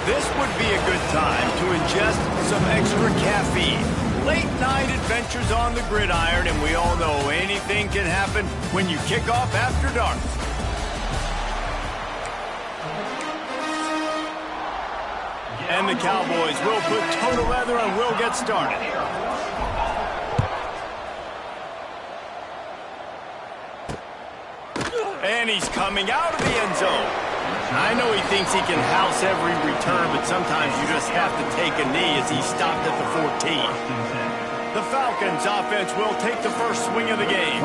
This would be a good time to ingest some extra caffeine. Late night adventures on the gridiron, and we all know anything can happen when you kick off after dark. And the Cowboys will put toe to leather and will get started. And he's coming out of the end zone. I know he thinks he can house every return, but sometimes you just have to take a knee as he stopped at the 14. The Falcons offense will take the first swing of the game.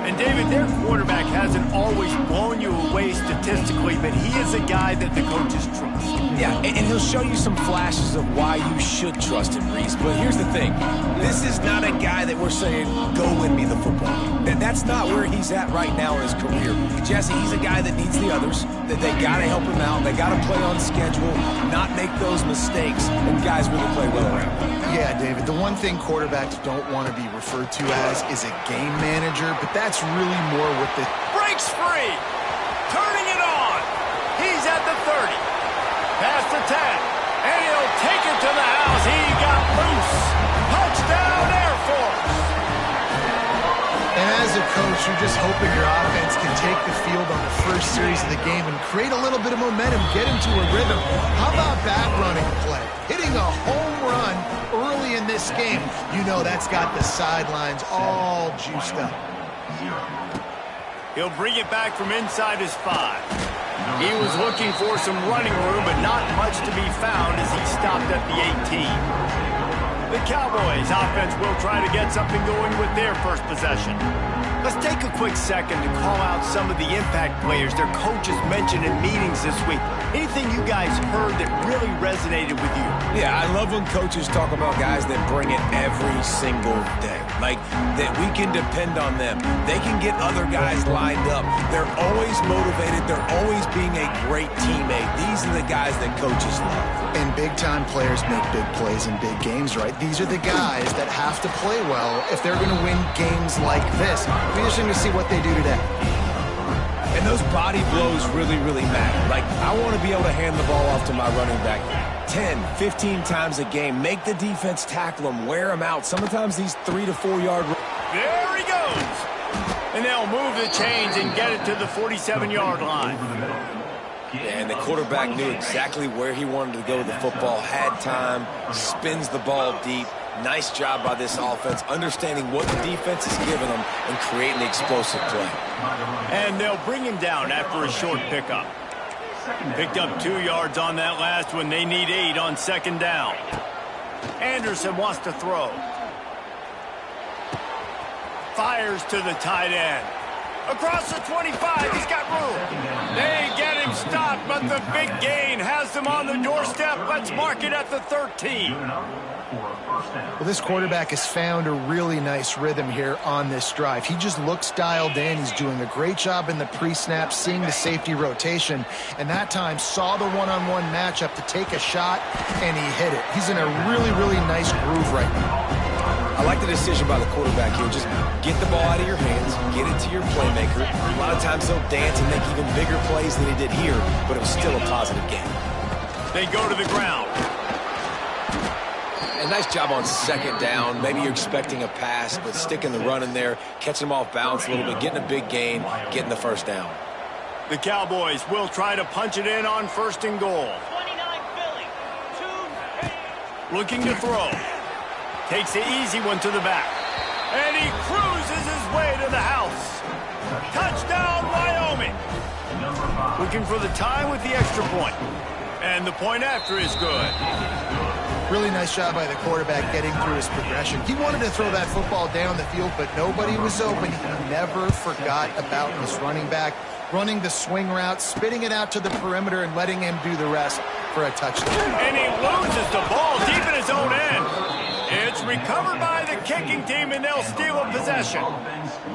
And David, their quarterback hasn't always blown you away statistically, but he is a guy that the coaches trust. Yeah, and he'll show you some flashes of why you should trust him, Reese. But here's the thing. This is not a guy that we're saying, go win me the football game. That's not where he's at right now in his career. Jesse, he's a guy that needs the others, that they got to help him out. They got to play on schedule, not make those mistakes, and guys really play well around him. Yeah, David, the one thing quarterbacks don't want to be referred to as is a game manager, but that's really more what the... Breaks free! Turning it on! He's at the 30. Past the 10. And he'll take it to the house. He got loose. Touchdown, Air Force! And as a coach, you're just hoping your offense can take the field on the first series of the game and create a little bit of momentum, get into a rhythm. How about back running play? Hitting a home run early in this game. You know that's got the sidelines all juiced up. He'll bring it back from inside his 5. He was looking for some running room, but not much to be found as he stopped at the 18. The Cowboys offense will try to get something going with their first possession. Let's take a quick second to call out some of the impact players their coaches mentioned in meetings this week. Anything you guys heard that really resonated with you? Yeah, I love when coaches talk about guys that bring it every single day. Like, that we can depend on them. They can get other guys lined up. They're always motivated. They're always being a great teammate. These are the guys that coaches love. And big-time players make big plays in big games, right? These are the guys that have to play well if they're going to win games like this. We're just going to see what they do today. And those body blows really, really matter. Like, I want to be able to hand the ball off to my running back 10, 15 times a game. Make the defense tackle him, wear him out. Sometimes these 3 to 4 yard... There he goes. And they'll move the chains and get it to the 47-yard line. Yeah, and the quarterback knew exactly where he wanted to go with the football, had time, spins the ball deep. Nice job by this offense, understanding what the defense is giving them and creating the explosive play. And they'll bring him down after a short pickup. Picked up 2 yards on that last one. They need 8 on second down. Anderson wants to throw. Fires to the tight end. Across the 25, he's got room. They get him stopped, but the big gain has them on the doorstep. Let's mark it at the 13. Well, this quarterback has found a really nice rhythm here on this drive. He just looks dialed in. He's doing a great job in the pre-snap, seeing the safety rotation, and that time saw the one-on-one matchup to take a shot, and he hit it. He's in a really, really nice groove right now. I like the decision by the quarterback here. Just get the ball out of your hands, get it to your playmaker. A lot of times he'll dance and make even bigger plays than he did here, but it was still a positive game. They go to the ground. And A nice job on second down. Maybe you're expecting a pass, but sticking the run in there, catching them off balance a little bit, getting a big gain, getting the first down. The Cowboys will try to punch it in on 1st and goal. Looking to throw. Takes the easy one to the back. And he cruises his way to the house. Touchdown, Wyoming. Looking for the tie with the extra point. And the point after is good. Really nice job by the quarterback getting through his progression. He wanted to throw that football down the field, but nobody was open. He never forgot about his running back, running the swing route, spitting it out to the perimeter, and letting him do the rest for a touchdown. And he loses the ball deep in his own end. It's recovered by the kicking team, and they'll steal a possession.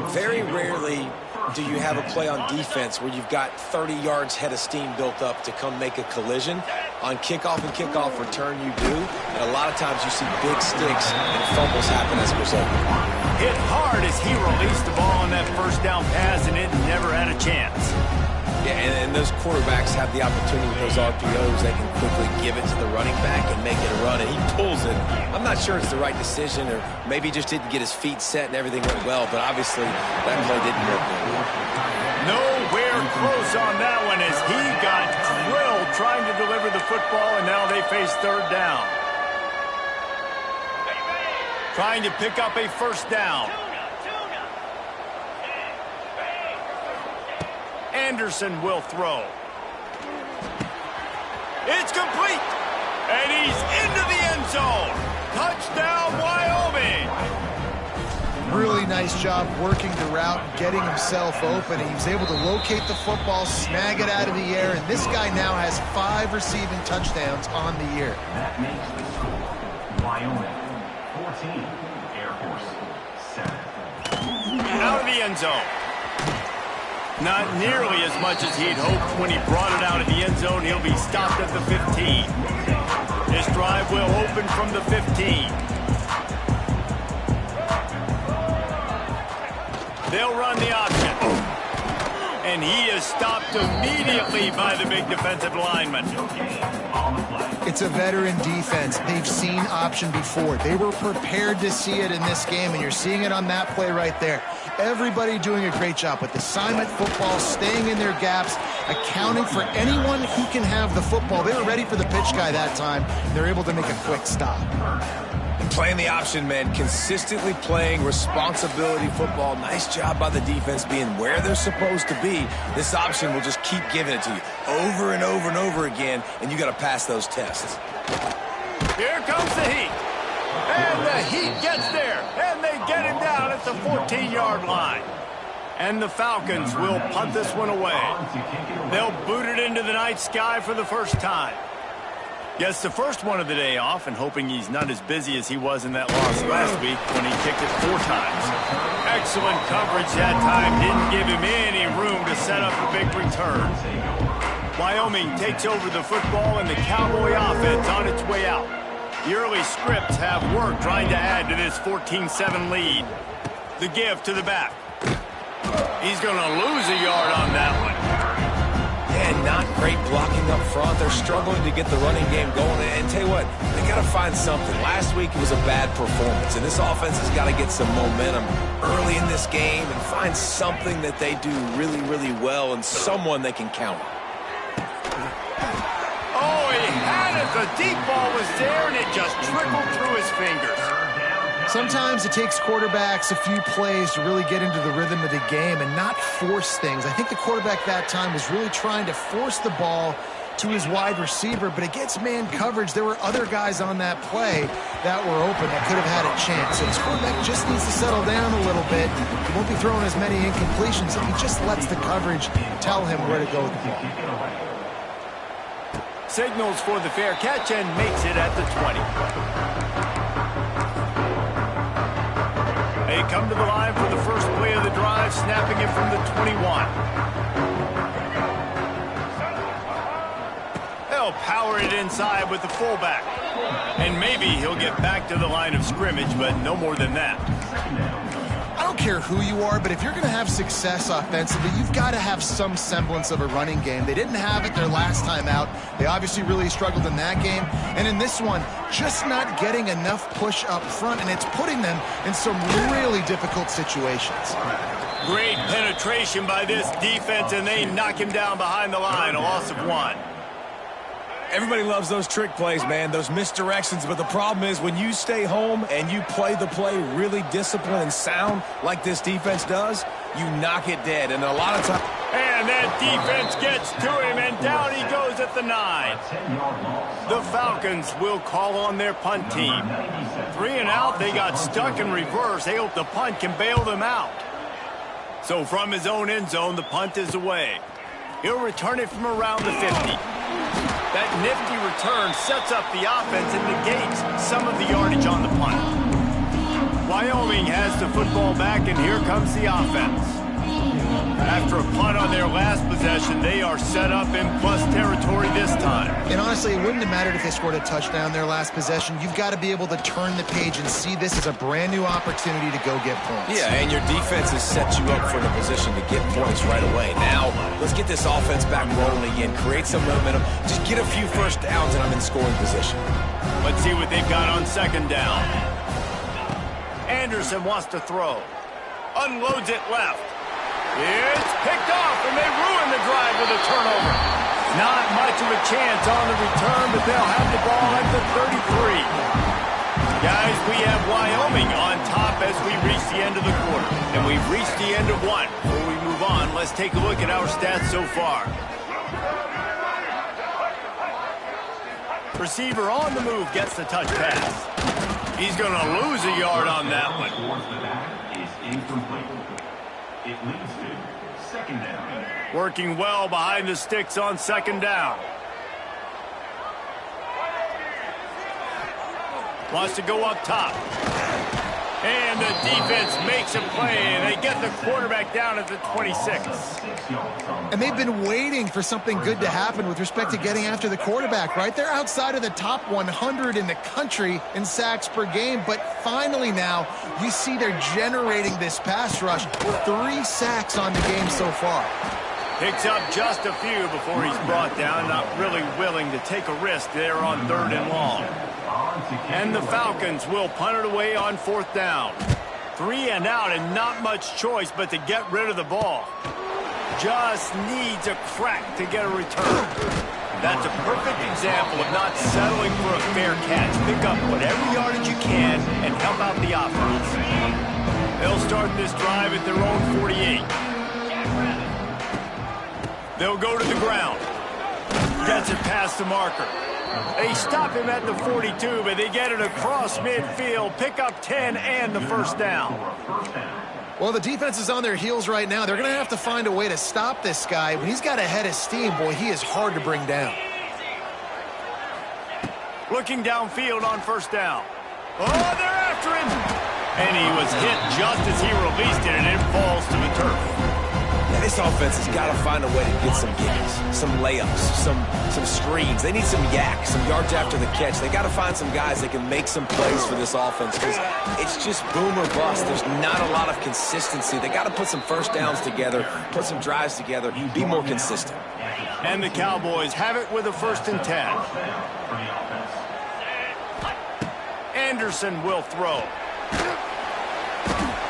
Very rarely do you have a play on defense where you've got 30 yards head of steam built up to come make a collision. On kickoff and kickoff return, you do. And a lot of times you see big sticks and fumbles happen as a result. Hit hard as he released the ball on that first down pass, and it never had a chance. Yeah, and those quarterbacks have the opportunity with those RPOs. They can quickly give it to the running back and make it a run, and he pulls it. I'm not sure it's the right decision, or maybe he just didn't get his feet set and everything went well, but obviously that play didn't work well. Nowhere close on that one as he got drilled trying to deliver the football, and now they face 3rd down. Trying to pick up a 1st down. Anderson will throw. It's complete. And he's into the end zone. Touchdown, Wyoming. Really nice job working the route, getting himself open. He was able to locate the football, snag it out of the air, and this guy now has 5 receiving touchdowns on the year. That makes the score Wyoming 14, Air Force 7. Out of the end zone. Not nearly as much as he'd hoped when he brought it out of the end zone. He'll be stopped at the 15. This drive will open from the 15. They'll run the option. And he is stopped immediately by the big defensive lineman. It's a veteran defense. They've seen option before. They were prepared to see it in this game, and you're seeing it on that play right there. Everybody doing a great job with assignment football, staying in their gaps, accounting for anyone who can have the football. They were ready for the pitch guy that time. They're able to make a quick stop. Playing the option, man, consistently playing responsibility football. Nice job by the defense being where they're supposed to be. This option will just keep giving it to you over and over and over again, and you got to pass those tests. Here comes the Heat. And the Heat gets there, and they get him down at the 14-yard line. And the Falcons will punt this one away. They'll boot it into the night sky for the first time. Gets the first one of the day off, and hoping he's not as busy as he was in that loss last week when he kicked it 4 times. Excellent coverage that time. Didn't give him any room to set up a big return. Wyoming takes over the football, and the Cowboy offense on its way out. The early scripts have work trying to add to this 14-7 lead. The give to the back. He's going to lose a yard on that one. And not great blocking up front. They're struggling to get the running game going. And tell you what, they got to find something. Last week was a bad performance, and this offense has got to get some momentum early in this game and find something that they do really, really well and someone they can count on. Oh, he had it. The deep ball was there, and it just trickled through his fingers. Sometimes it takes quarterbacks a few plays to really get into the rhythm of the game and not force things. I think the quarterback that time was really trying to force the ball to his wide receiver, but against man coverage, there were other guys on that play that were open that could have had a chance. So this quarterback just needs to settle down a little bit. He won't be throwing as many incompletions if he just lets the coverage tell him where to go with the ball. Signals for the fair catch and makes it at the 20. They come to the line for the first play of the drive, snapping it from the 21. They'll power it inside with the fullback. And maybe he'll get back to the line of scrimmage, but no more than that. I don't care who you are, but if you're going to have success offensively, you've got to have some semblance of a running game. They didn't have it their last time out. They obviously really struggled in that game. And in this one, just not getting enough push up front, and it's putting them in some really difficult situations. Great penetration by this defense, and they knock him down behind the line, a loss of 1. Everybody loves those trick plays, man, those misdirections, but the problem is when you stay home and you play the play really disciplined and sound like this defense does, you knock it dead. And a lot of times... And that defense gets to him, and down he goes at the 9. The Falcons will call on their punt team. 3 and out, they got stuck in reverse. They hope the punt can bail them out. So from his own end zone, the punt is away. He'll return it from around the 50. That nifty return sets up the offense and negates some of the yardage on the punt. Wyoming has the football back, and here comes the offense. After a punt on their last possession, they are set up in plus territory this time. And honestly, it wouldn't have mattered if they scored a touchdown their last possession. You've got to be able to turn the page and see this as a brand new opportunity to go get points. Yeah, and your defense has set you up for the position to get points right away. Now, let's get this offense back rolling again, create some momentum, just get a few first downs, and I'm in scoring position. Let's see what they've got on second down. Anderson wants to throw. Unloads it left. It's picked off, and they ruin the drive with a turnover. Not much of a chance on the return, but they'll have the ball at the 33. Guys, we have Wyoming on top as we reach the end of the quarter. And we've reached the end of 1. Before we move on, let's take a look at our stats so far. Receiver on the move gets the touch pass. He's going to lose a yard on that one. It leads to second down. Working well behind the sticks on second down. Wants to go up top. And the defense makes a play, and they get the quarterback down at the 26. And they've been waiting for something good to happen with respect to getting after the quarterback, right? They're outside of the top 100 in the country in sacks per game, but finally now you see they're generating this pass rush. 3 sacks on the game so far. Picks up just a few before he's brought down, not really willing to take a risk there on 3rd and long. And the Falcons will punt it away on 4th down. 3 and out, and not much choice but to get rid of the ball. Just needs a crack to get a return. That's a perfect example of not settling for a fair catch. Pick up whatever yardage you can and help out the offense. They'll start this drive at their own 48. They'll go to the ground. Gets it past the marker. They stop him at the 42, but they get it across midfield, pick up 10 and the first down. Well, the defense is on their heels right now. They're going to have to find a way to stop this guy. When he's got a head of steam, boy, he is hard to bring down. Looking downfield on 1st down. Oh, they're after him. And he was hit just as he released it, and it falls to the turf. This offense has got to find a way to get some gives, some layups, some screens. They need some yak, some yards after the catch. They got to find some guys that can make some plays for this offense because it's just boom or bust. There's not a lot of consistency. They got to put some first downs together, put some drives together, be more consistent. And the Cowboys have it with a 1st and 10. Anderson will throw.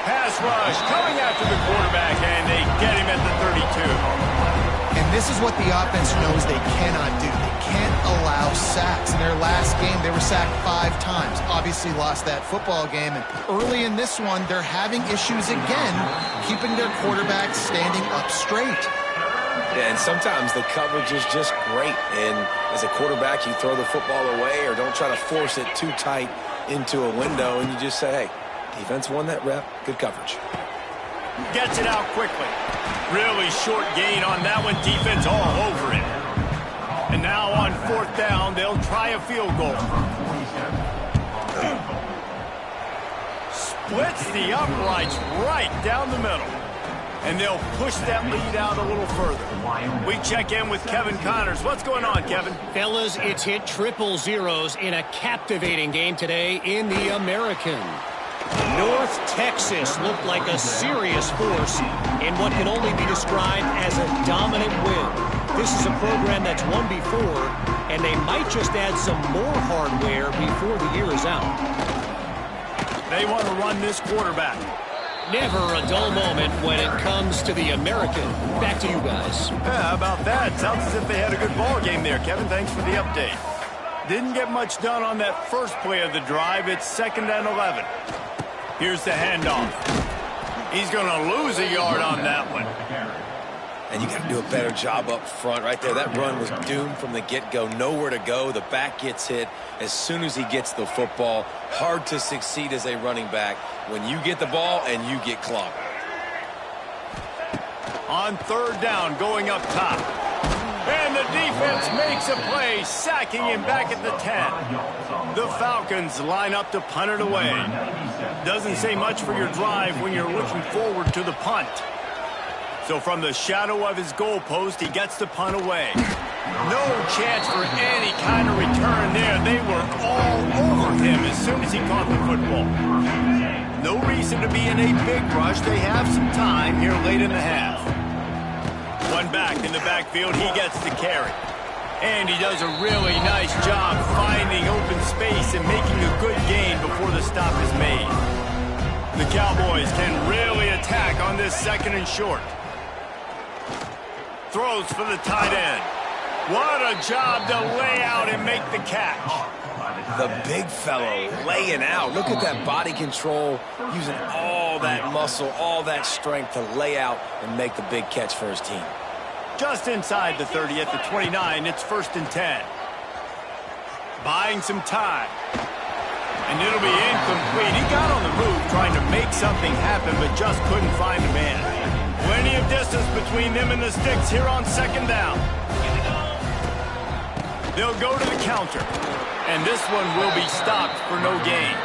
Pass rush coming after the quarterback, and they get him at the 32. And this is what the offense knows they cannot do. They can't allow sacks. In their last game, they were sacked 5 times. Obviously lost that football game. And early in this one, they're having issues again, keeping their quarterback standing up straight. Yeah, and sometimes the coverage is just great. And as a quarterback, you throw the football away or don't try to force it too tight into a window, and you just say, hey, defense won that rep. Good coverage. Gets it out quickly. Really short gain on that one. Defense all over it. And now on 4th down, they'll try a field goal. Splits the uprights right down the middle. And they'll push that lead out a little further. We check in with Kevin Connors. What's going on, Kevin? Fellas, it's hit triple zeros in a captivating game today in the American. North Texas looked like a serious force in what can only be described as a dominant win. This is a program that's won before, and they might just add some more hardware before the year is out. They want to run this quarterback. Never a dull moment when it comes to the American. Back to you guys. Yeah, how about that? Sounds as if they had a good ball game there, Kevin. Thanks for the update. Didn't get much done on that first play of the drive. It's 2nd and 11. Here's the handoff. He's going to lose a yard on that one. And you got to do a better job up front right there. That run was doomed from the get-go. Nowhere to go. The back gets hit as soon as he gets the football. Hard to succeed as a running back when you get the ball and you get clocked. On 3rd down, going up top. And the defense makes a play, sacking him back at the 10. The Falcons line up to punt it away. Doesn't say much for your drive when you're looking forward to the punt. So from the shadow of his goalpost, he gets the punt away. No chance for any kind of return there. They were all over him as soon as he caught the football. No reason to be in a big rush. They have some time here late in the half. One back in the backfield, he gets the carry. And he does a really nice job finding open space and making a good gain before the stop is made. The Cowboys can really attack on this 2nd and short. Throws for the tight end. What a job to lay out and make the catch. The big fellow laying out. Look at that body control, using all that muscle, all that strength to lay out and make the big catch for his team. Just inside the 30 at the 29, it's 1st and 10. Buying some time. And it'll be incomplete. He got on the move trying to make something happen, but just couldn't find a man. Plenty of distance between them and the sticks here on 2nd down. They'll go to the counter. And this one will be stopped for no gain.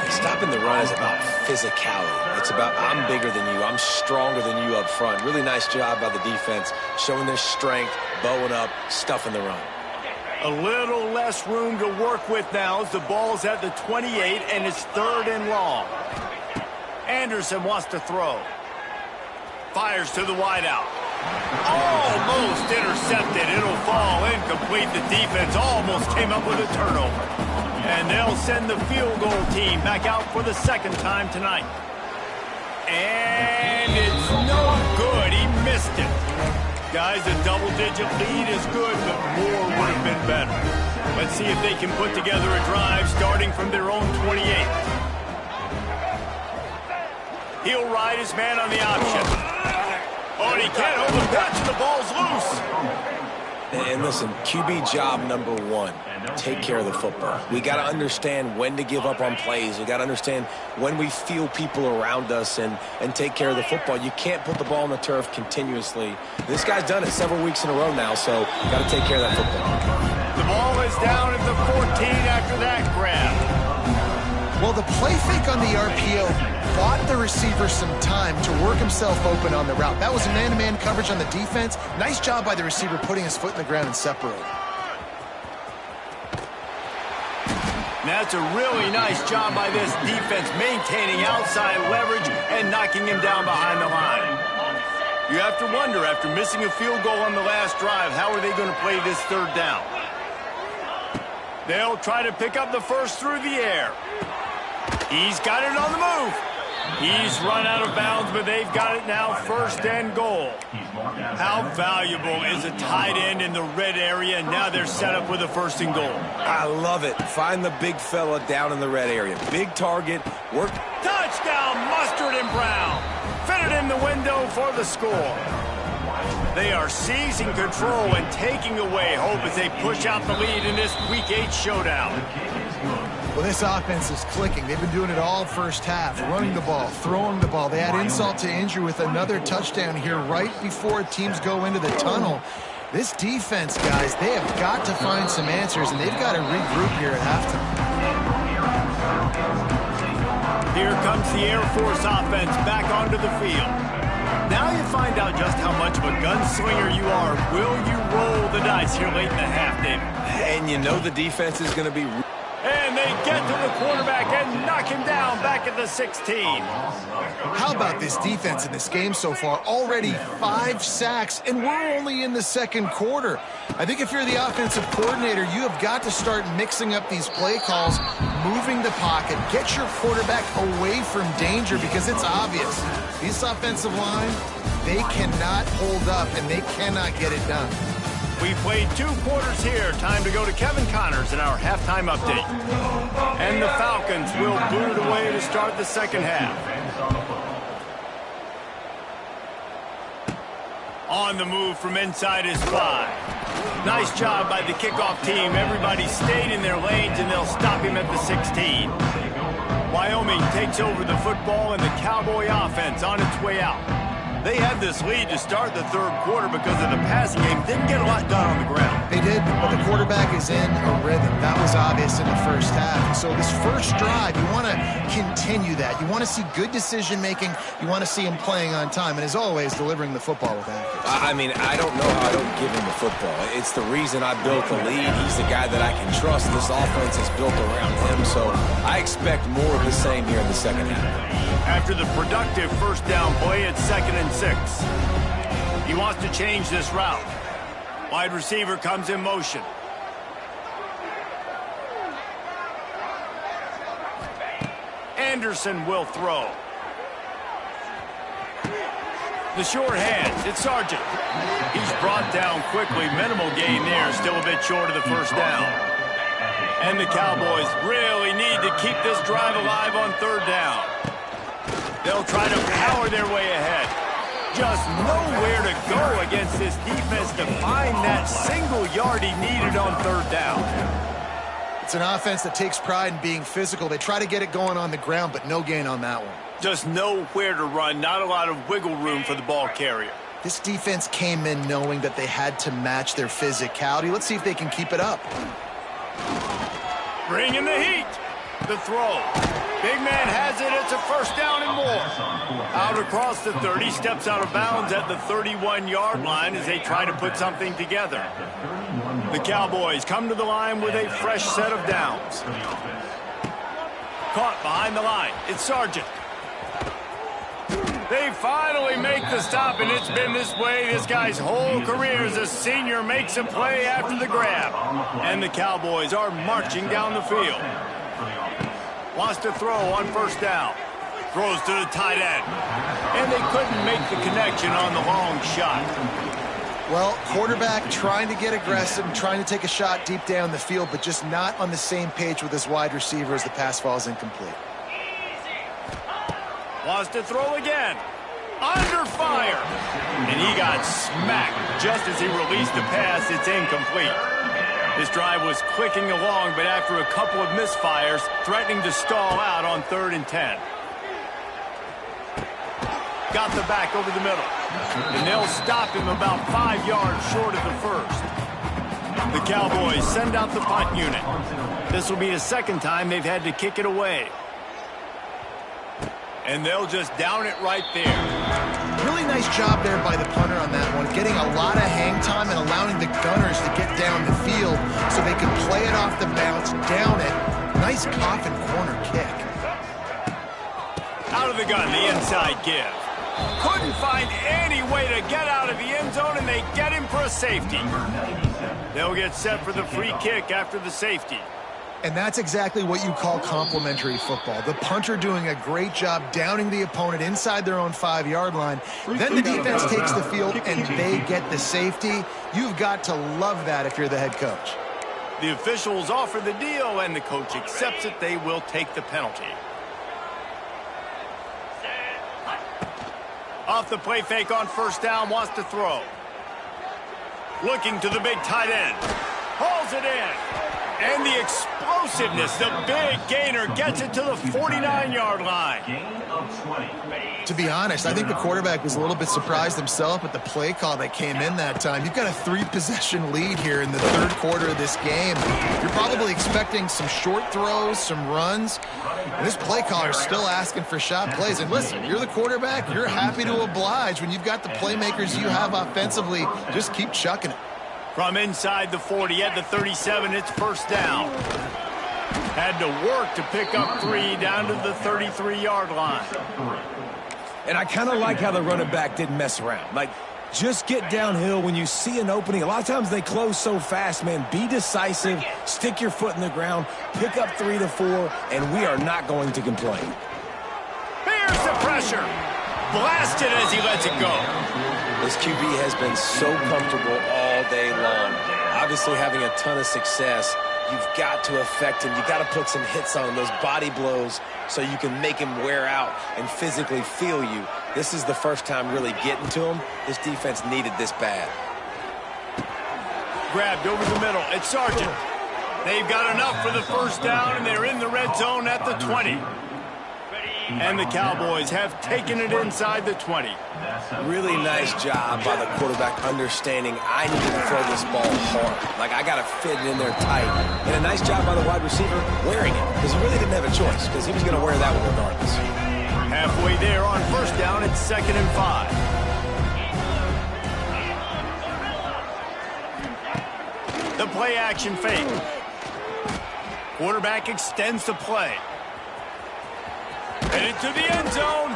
Stopping the run is about physicality. It's about I'm bigger than you. I'm stronger than you up front. Really nice job by the defense, showing their strength, bowing up, stuffing the run. A little less room to work with now as the ball's at the 28 and it's 3rd and long. Anderson wants to throw. Fires to the wideout. Almost intercepted. It'll fall incomplete. The defense almost came up with a turnover. And they'll send the field goal team back out for the 2nd time tonight. And it's no good. He missed it. Guys, a double-digit lead is good, but more would have been better. Let's see if they can put together a drive starting from their own 28. He'll ride his man on the option. Oh, and he can't hold the pitch. The ball's loose. And listen, QB job number 1, take care of the football. We got to understand when to give up on plays. We got to understand when we feel people around us and take care of the football. You can't put the ball on the turf continuously. This guy's done it several weeks in a row now, so got to take care of that football. The ball is down at the 14 after that grab. Well, the play fake on the RPO bought the receiver some time to work himself open on the route. That was a man-to-man coverage on the defense. Nice job by the receiver putting his foot in the ground and separating. That's a really nice job by this defense, maintaining outside leverage and knocking him down behind the line. You have to wonder, after missing a field goal on the last drive, how are they going to play this 3rd down? They'll try to pick up the first through the air. He's got it on the move. He's run out of bounds, but they've got it now, 1st and goal. How valuable is a tight end in the red area? Now they're set up with a 1st and goal. I love it. Find the big fella down in the red area. Big target. Work. Touchdown, Mustard and Brown. Fitted in the window for the score. They are seizing control and taking away hope as they push out the lead in this Week 8 showdown. Well, this offense is clicking. They've been doing it all first half, running the ball, throwing the ball. They add insult to injury with another touchdown here right before teams go into the tunnel. This defense, guys, they have got to find some answers, and they've got to regroup here at halftime. Here comes the Air Force offense back onto the field. Now you find out just how much of a gunslinger you are. Will you roll the dice here late in the half, David? And you know the defense is going to be... And they get to the quarterback and knock him down back at the 16. How about this defense in this game so far? Already 5 sacks, and we're only in the second quarter. I think if you're the offensive coordinator, you have got to start mixing up these play calls, moving the pocket, get your quarterback away from danger, because it's obvious. This offensive line, they cannot hold up, and they cannot get it done. We played 2 quarters here. Time to go to Kevin Connors in our halftime update. And the Falcons will boot it away to start the second half. On the move from inside his 5. Nice job by the kickoff team. Everybody stayed in their lanes, and they'll stop him at the 16. Wyoming takes over the football, and the Cowboy offense on its way out. They had this lead to start the third quarter because of the passing game. Didn't get a lot done on the ground. They did, but the quarterback is in a rhythm. That was obvious in the first half. So this first drive, you want to continue that. You want to see good decision-making. You want to see him playing on time. And as always, delivering the football with accuracy. I mean, I don't know how I don't give him the football. It's the reason I built the lead. He's the guy that I can trust. This offense is built around him. So I expect more of the same here in the second half. After the productive first down play, it's 2nd and 6. He wants to change this route. Wide receiver comes in motion. Anderson will throw. The short hands, it's Sargent. He's brought down quickly. Minimal gain there, still a bit short of the first down. And the Cowboys really need to keep this drive alive on 3rd down. They'll try to power their way ahead. Just nowhere to go against this defense to find that single yard he needed on 3rd down. It's an offense that takes pride in being physical. They try to get it going on the ground, but no gain on that one. Just nowhere to run, not a lot of wiggle room for the ball carrier. This defense came in knowing that they had to match their physicality. Let's see if they can keep it up. Bring in the heat. The throw. Big man has it. It's a first down and more. Out across the 30, steps out of bounds at the 31-yard line as they try to put something together. The Cowboys come to the line with a fresh set of downs. Caught behind the line. It's Sargent. They finally make the stop, and it's been this way. This guy's whole career as a senior makes a play after the grab. And the Cowboys are marching down the field. Wants to throw on first down. Throws to the tight end. And they couldn't make the connection on the long shot. Well, quarterback trying to get aggressive, trying to take a shot deep down the field, but just not on the same page with his wide receiver as the pass falls incomplete. Wants to throw again. Under fire. And he got smacked just as he released the pass. It's incomplete. This drive was clicking along, but after a couple of misfires, threatening to stall out on 3rd and 10. Got the back over the middle. And they'll stop him about 5 yards short of the first. The Cowboys send out the punt unit. This will be the second time they've had to kick it away. And they'll just down it right there. Really nice job there by the punter on that one, getting a lot of hang time and allowing the gunners to get down the field so they could play it off the bounce, down it. Nice coffin corner kick. Out of the gun, the inside give. Couldn't find any way to get out of the end zone, and they get him for a safety. They'll get set for the free kick after the safety. And that's exactly what you call complementary football. The punter doing a great job downing the opponent inside their own 5-yard line. Then the defense takes the field and they get the safety. You've got to love that if you're the head coach. The officials offer the deal and the coach accepts it. They will take the penalty. Off the play fake on first down, wants to throw. Looking to the big tight end. Hauls it in. And the explosiveness, the big gainer gets it to the 49-yard line. To be honest, I think the quarterback was a little bit surprised himself at the play call that came in that time. You've got a 3-possession lead here in the third quarter of this game. You're probably expecting some short throws, some runs. And this play caller is still asking for shot plays. And listen, you're the quarterback. You're happy to oblige. When you've got the playmakers you have offensively, just keep chucking it. From inside the 40 at the 37, it's first down. Had to work to pick up 3 down to the 33-yard line. And I kind of like how the running back didn't mess around. Like, just get downhill when you see an opening. A lot of times they close so fast, man. Be decisive, stick your foot in the ground, pick up 3 to 4, and we are not going to complain. Here's the pressure. Blasted as he lets it go. This QB has been so comfortable all day long. Obviously having a ton of success. You've got to affect him. You've got to put some hits on him, those body blows, so you can make him wear out and physically feel you. This is the first time really getting to him. This defense needed this bad. Grabbed over the middle. It's Sargent. They've got enough for the first down, and they're in the red zone at the 20. And the Cowboys have taken it inside the 20. Really nice job by the quarterback understanding I need to throw this ball hard. Like, I got to fit it in there tight. And a nice job by the wide receiver wearing it, because he really didn't have a choice, because he was going to wear that one regardless. Halfway there on first down, it's 2nd and 5. The play action fake. Quarterback extends the play. Headed to the end zone.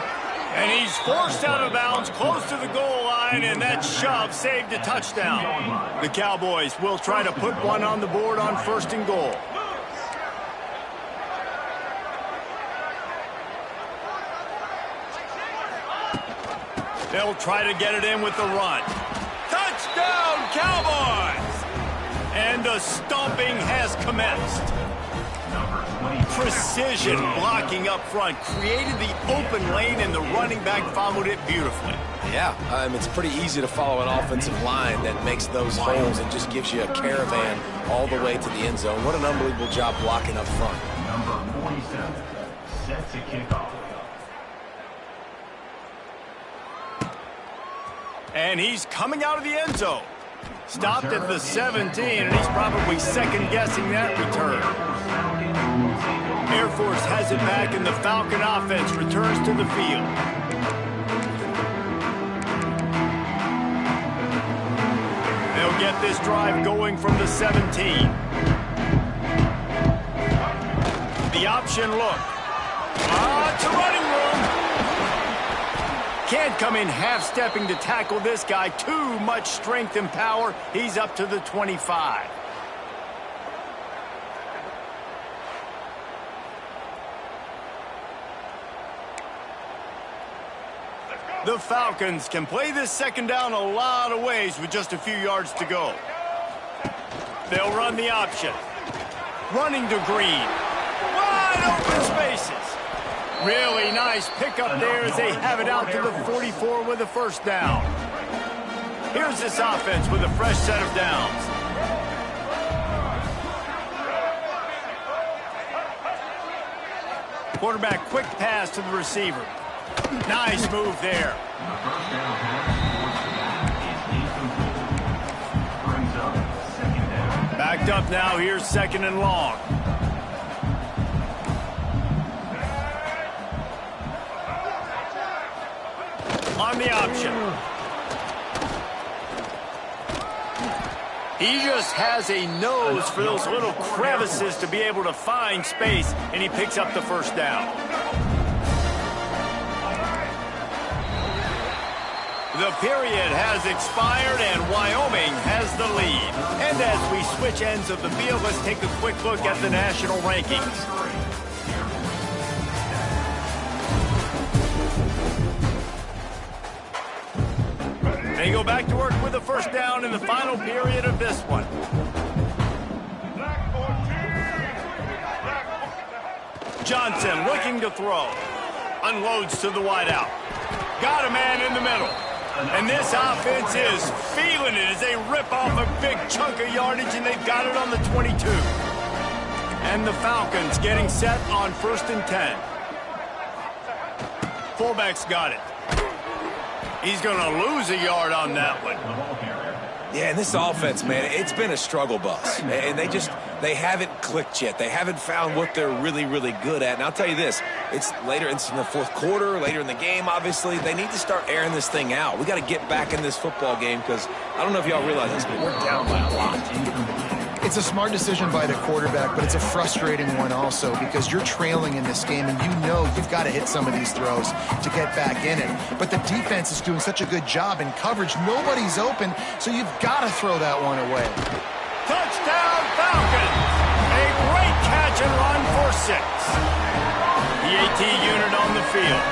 And he's forced out of bounds close to the goal line, and that shove saved a touchdown. The Cowboys will try to put one on the board on 1st and goal. They'll try to get it in with the run. Touchdown, Cowboys! And the stomping has commenced. Precision blocking up front created the open lane, and the running back followed it beautifully. Yeah, it's pretty easy to follow an offensive line that makes those holes and just gives you a caravan all the way to the end zone. What an unbelievable job blocking up front. Number 47, set to kick off. And he's coming out of the end zone. Stopped at the 17, and he's probably second-guessing that return. Air Force has it back, and the Falcon offense returns to the field. They'll get this drive going from the 17. The option look. It's a running room. Can't come in half-stepping to tackle this guy. Too much strength and power. He's up to the 25. The Falcons can play this second down a lot of ways with just a few yards to go. They'll run the option. Running to Green. Wide open spaces. Really nice pickup there as they have it out to the 44 with a first down. Here's this offense with a fresh set of downs. Quarterback quick pass to the receiver. Nice move there. Backed up now. Here's 2nd and long. On the option. He just has a nose for those little crevices to be able to find space, and he picks up the first down. The period has expired, and Wyoming has the lead. And as we switch ends of the field, let's take a quick look at the national rankings. They go back to work with a first down in the final period of this one. Johnson looking to throw. Unloads to the wideout. Got a man in the middle. And this offense is feeling it as they rip off a big chunk of yardage, and they've got it on the 22. And the Falcons getting set on 1st and 10. Fullback's got it. He's going to lose a yard on that one. Yeah, and this offense, man, it's been a struggle bus. And they haven't clicked yet. They haven't found what they're really, really good at. And I'll tell you this, it's later in the 4th quarter, later in the game, obviously. They need to start airing this thing out. We got to get back in this football game because I don't know if y'all realize this, but we're down by a lot. It's a smart decision by the quarterback, but it's a frustrating one also because you're trailing in this game and you know you've got to hit some of these throws to get back in it. But the defense is doing such a good job in coverage. Nobody's open, so you've got to throw that one away. Touchdown Falcons! A great catch and run for 6. The AT unit on the field.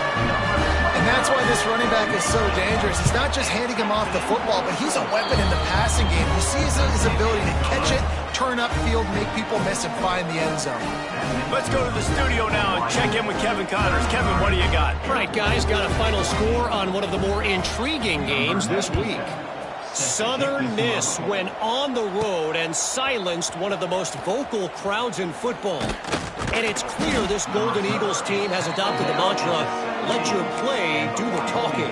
And that's why this running back is so dangerous. It's not just handing him off the football, but he's a weapon in the passing game. You see his ability to catch it, turn upfield, make people miss, and find the end zone. Let's go to the studio now and check in with Kevin Connors. Kevin, what do you got? All right, guys, got a final score on one of the more intriguing games this week. Southern Miss went on the road and silenced one of the most vocal crowds in football. And it's clear this Golden Eagles team has adopted the mantra, let your play do the talking.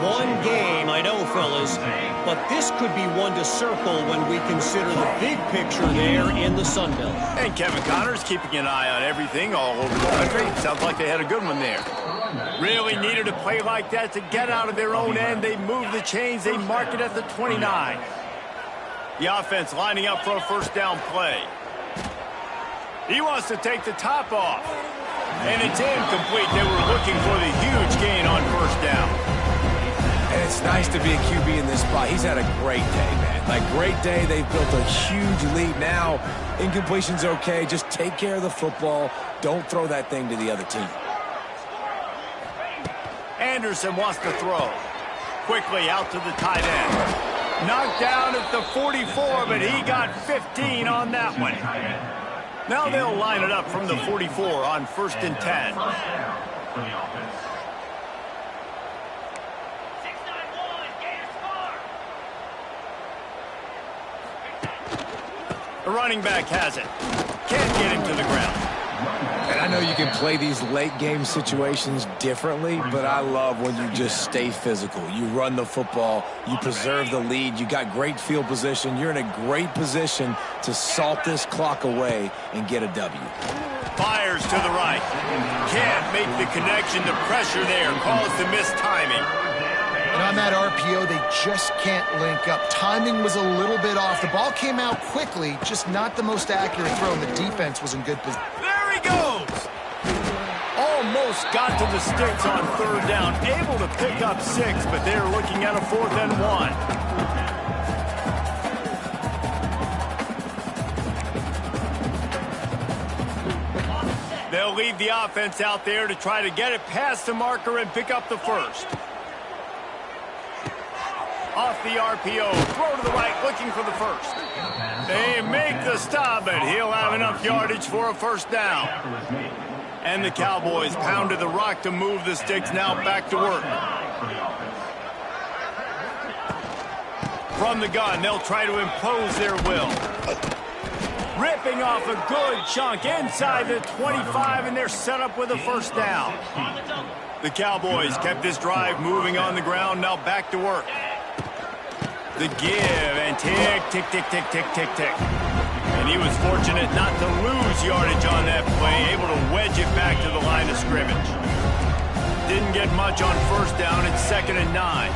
One game, I know, fellas, but this could be one to circle when we consider the big picture there in the Sun Belt. And Kevin Connors keeping an eye on everything all over the country. Sounds like they had a good one there. Really needed a play like that to get out of their own end. They move the chains. They mark it at the 29. The offense lining up for a first down play. He wants to take the top off. And it's incomplete. They were looking for the huge gain on first down. And it's nice to be a QB in this spot. He's had a great day, man. Like, great day. They've built a huge lead. Now, incompletion's okay. Just take care of the football. Don't throw that thing to the other team. Anderson wants to throw. Quickly out to the tight end. Knocked down at the 44, but he got 15 on that one. Now they'll line it up from the 44 on 1st and 10. The running back has it. Can't get him to the ground. And I know you can play these late game situations differently, but I love when you just stay physical. You run the football, you preserve the lead, you got great field position, you're in a great position to salt this clock away and get a W. Fires to the right. Can't make the connection. The pressure there caused the missed timing. And on that RPO, they just can't link up. Timing was a little bit off. The ball came out quickly, just not the most accurate throw, and the defense was in good position. There he goes! Almost got to the sticks on 3rd down. Able to pick up 6, but they're looking at a 4th and 1. They'll leave the offense out there to try to get it past the marker and pick up the first. Off the RPO, throw to the right, looking for the first. They make the stop, but he'll have enough yardage for a first down. And the Cowboys pounded the rock to move the sticks, now back to work. From the gun, they'll try to impose their will. Ripping off a good chunk inside the 25, and they're set up with a first down. The Cowboys kept this drive moving on the ground, now back to work. The give, and tick, tick, tick, tick, tick, tick, tick. And he was fortunate not to lose yardage on that play, able to wedge it back to the line of scrimmage. Didn't get much on first down. It's 2nd and 9.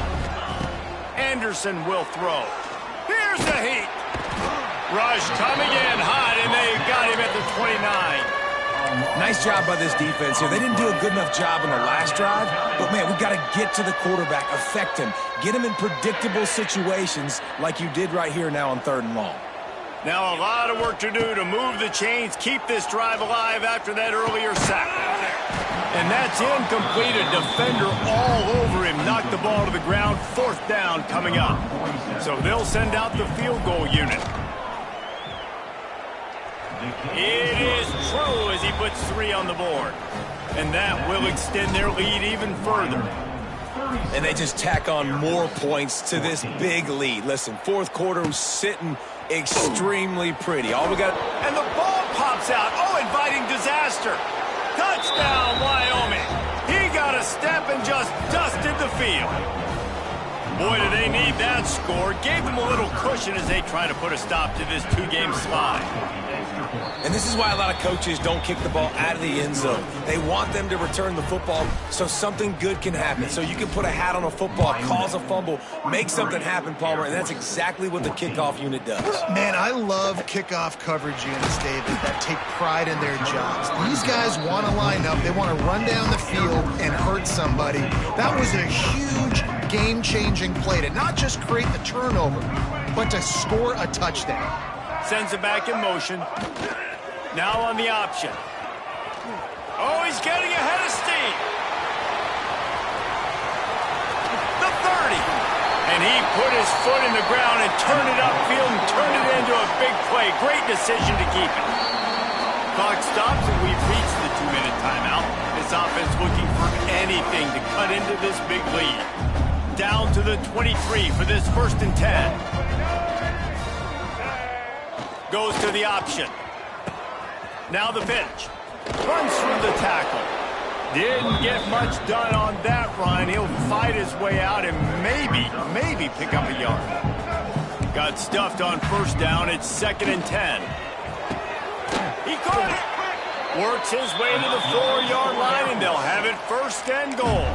Anderson will throw. Here's the heat. Rush coming in hot, and they got him at the 29. Nice job by this defense here. They didn't do a good enough job in the last drive, but, man, we've got to get to the quarterback, affect him, get him in predictable situations like you did right here now on 3rd and long. Now a lot of work to do to move the chains, keep this drive alive after that earlier sack. And that's incomplete. A defender all over him, knocked the ball to the ground. 4th down coming up. So they'll send out the field goal unit. It is true as he puts 3 on the board. And that will extend their lead even further. And they just tack on more points to this big lead. Listen, 4th quarter was sitting extremely pretty. All we got... And the ball pops out. Oh, inviting disaster. Touchdown, Wyoming. He got a step and just dusted the field. Boy, do they need that score. Gave them a little cushion as they try to put a stop to this 2-game slide. And this is why a lot of coaches don't kick the ball out of the end zone. They want them to return the football so something good can happen. So you can put a hat on a football, cause a fumble, make something happen, Palmer, and that's exactly what the kickoff unit does. Man, I love kickoff coverage units, David, that take pride in their jobs. These guys want to line up. They want to run down the field and hurt somebody. That was a huge game-changing play to not just create the turnover, but to score a touchdown. Sends it back in motion. Now on the option. Oh, he's getting ahead of steam. The 30. And he put his foot in the ground and turned it upfield and turned it into a big play. Great decision to keep it. Clock stops and we've reached the 2-minute timeout. This offense looking for anything to cut into this big lead. Down to the 23 for this 1st and 10. Goes to the option. Now the pitch. Runs through the tackle. Didn't get much done on that run. He'll fight his way out and maybe pick up a yard. Got stuffed on 1st down. It's 2nd and 10. He caught it. Works his way to the 4-yard line, and they'll have it 1st and goal.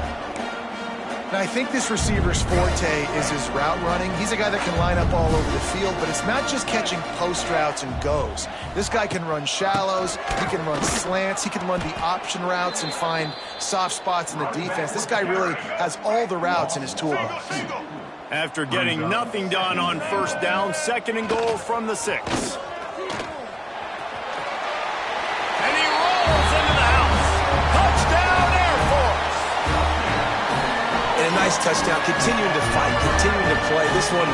Now, I think this receiver's forte is his route running. He's a guy that can line up all over the field, but it's not just catching post routes and goes. This guy can run shallows, he can run slants, he can run the option routes and find soft spots in the defense. This guy really has all the routes in his toolbox. After getting nothing done on 1st down, 2nd and goal from the 6. And he rolls into the house. Touchdown, Air Force! And a nice touchdown, continuing to fight, continuing to play. This one,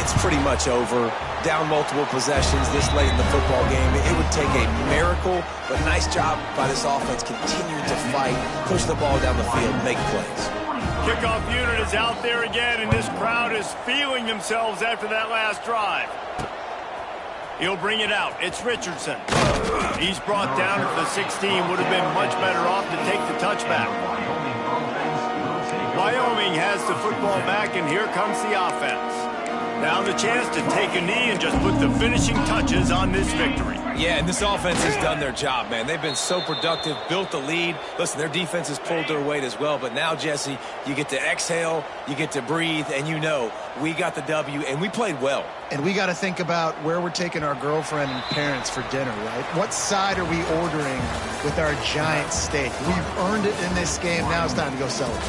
it's pretty much over. Down multiple possessions this late in the football game. It would take a miracle, but nice job by this offense continuing to fight, push the ball down the field, make plays. Kickoff unit is out there again, and this crowd is feeling themselves after that last drive. He'll bring it out. It's Richardson. He's brought down at the 16. Would have been much better off to take the touchback. Wyoming has the football back, and here comes the offense. Now the chance to take a knee and just put the finishing touches on this victory. Yeah, and this offense has done their job, man. They've been so productive, built the lead. Listen, their defense has pulled their weight as well. But now, Jesse, you get to exhale, you get to breathe, and you know we got the W, and we played well. And we got to think about where we're taking our girlfriend and parents for dinner, right? What side are we ordering with our giant steak? We've earned it in this game. Now it's time to go celebrate.